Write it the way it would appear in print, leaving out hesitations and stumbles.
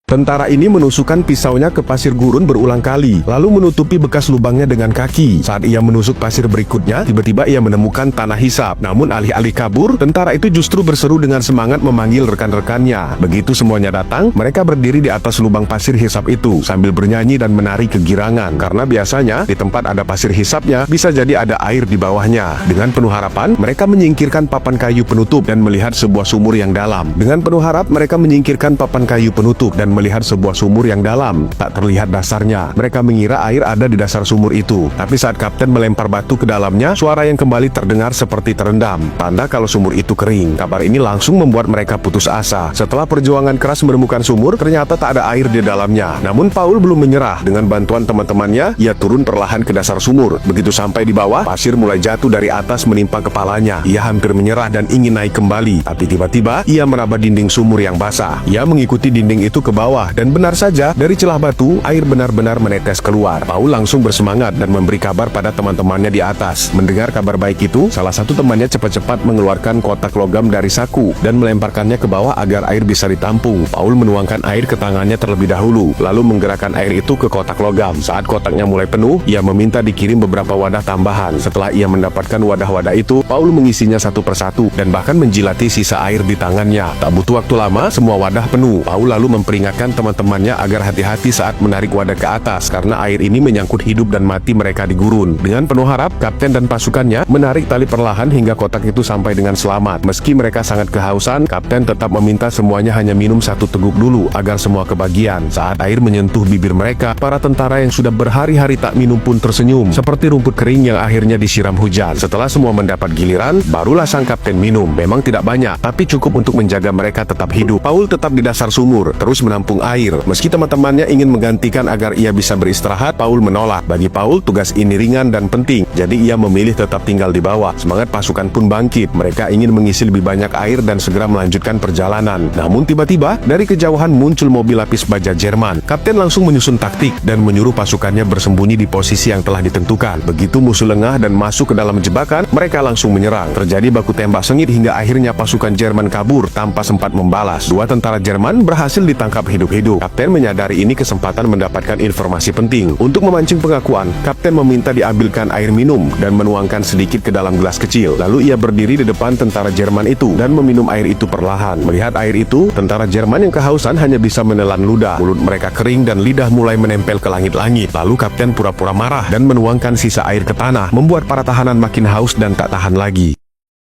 Tentara ini menusukkan pisaunya ke pasir gurun berulang kali, lalu menutupi bekas lubangnya dengan kaki. Saat ia menusuk pasir berikutnya, tiba-tiba ia menemukan tanah hisap. Namun alih-alih kabur, tentara itu justru berseru dengan semangat memanggil rekan-rekannya. Begitu semuanya datang, mereka berdiri di atas lubang pasir hisap itu, sambil bernyanyi dan menari kegirangan. Karena biasanya, di tempat ada pasir hisapnya, bisa jadi ada air di bawahnya. Dengan penuh harapan, mereka menyingkirkan papan kayu penutup dan melihat sebuah sumur yang dalam. Dengan penuh harap, mereka menyingkirkan papan kayu penutup dan melihat sebuah sumur yang dalam. Tak terlihat dasarnya. Mereka mengira air ada di dasar sumur itu. Tapi saat kapten melempar batu ke dalamnya, suara yang kembali terdengar seperti terendam. Tanda kalau sumur itu kering. Kabar ini langsung membuat mereka putus asa. Setelah perjuangan keras menemukan sumur, ternyata tak ada air di dalamnya. Namun Paul belum menyerah. Dengan bantuan teman-temannya, ia turun perlahan ke dasar sumur. Begitu sampai di bawah, pasir mulai jatuh dari atas menimpa kepalanya. Ia hampir menyerah dan ingin naik kembali. Tapi tiba-tiba, ia meraba dinding sumur yang basah. Ia mengikuti dinding itu ke bawah dan benar saja, dari celah batu, air benar-benar menetes keluar. Paul langsung bersemangat dan memberi kabar pada teman-temannya di atas. Mendengar kabar baik itu, salah satu temannya cepat-cepat mengeluarkan kotak logam dari saku dan melemparkannya ke bawah agar air bisa ditampung. Paul menuangkan air ke tangannya terlebih dahulu, lalu menggerakkan air itu ke kotak logam. Saat kotaknya mulai penuh, ia meminta dikirim beberapa wadah tambahan. Setelah ia mendapatkan wadah-wadah itu, Paul mengisinya satu persatu dan bahkan menjilati sisa air di tangannya. Tak butuh waktu lama, semua wadah penuh. Paul lalu memperingatkan teman-temannya agar hati-hati saat menarik wadah ke atas karena air ini menyangkut hidup dan mati mereka di gurun. Dengan penuh harap, kapten dan pasukannya menarik tali perlahan hingga kotak itu sampai dengan selamat. Meski mereka sangat kehausan, kapten tetap meminta semuanya hanya minum satu teguk dulu agar semua kebagian. Saat air menyentuh bibir mereka, para tentara yang sudah berhari-hari tak minum pun tersenyum seperti rumput kering yang akhirnya disiram hujan. Setelah semua mendapat giliran, barulah sang kapten minum. Memang tidak banyak, tapi cukup untuk menjaga mereka tetap hidup. Paul tetap di dasar sumur, terus menampung air. Meski teman-temannya ingin menggantikan agar ia bisa beristirahat, Paul menolak. Bagi Paul, tugas ini ringan dan penting, jadi ia memilih tetap tinggal di bawah. Semangat pasukan pun bangkit. Mereka ingin mengisi lebih banyak air dan segera melanjutkan perjalanan. Namun tiba-tiba, dari kejauhan muncul mobil lapis baja Jerman. Kapten langsung menyusun taktik dan menyuruh pasukannya bersembunyi di posisi yang telah ditentukan. Begitu musuh lengah dan masuk ke dalam jebakan, mereka langsung menyerang. Terjadi baku tembak sengit hingga akhirnya pasukan Jerman kabur tanpa sempat membalas. Dua tentara Jerman berhasil ditangkap hidup-hidup. Kapten menyadari ini kesempatan mendapatkan informasi penting. Untuk memancing pengakuan, kapten meminta diambilkan air minum dan menuangkan sedikit ke dalam gelas kecil. Lalu ia berdiri di depan tentara Jerman itu dan meminum air itu perlahan. Melihat air itu, tentara Jerman yang kehausan hanya bisa menelan ludah. Mulut mereka kering dan lidah mulai menempel ke langit-langit. Lalu kapten pura-pura marah dan menuangkan sisa air ke tanah, membuat para tahanan makin haus dan tak tahan lagi.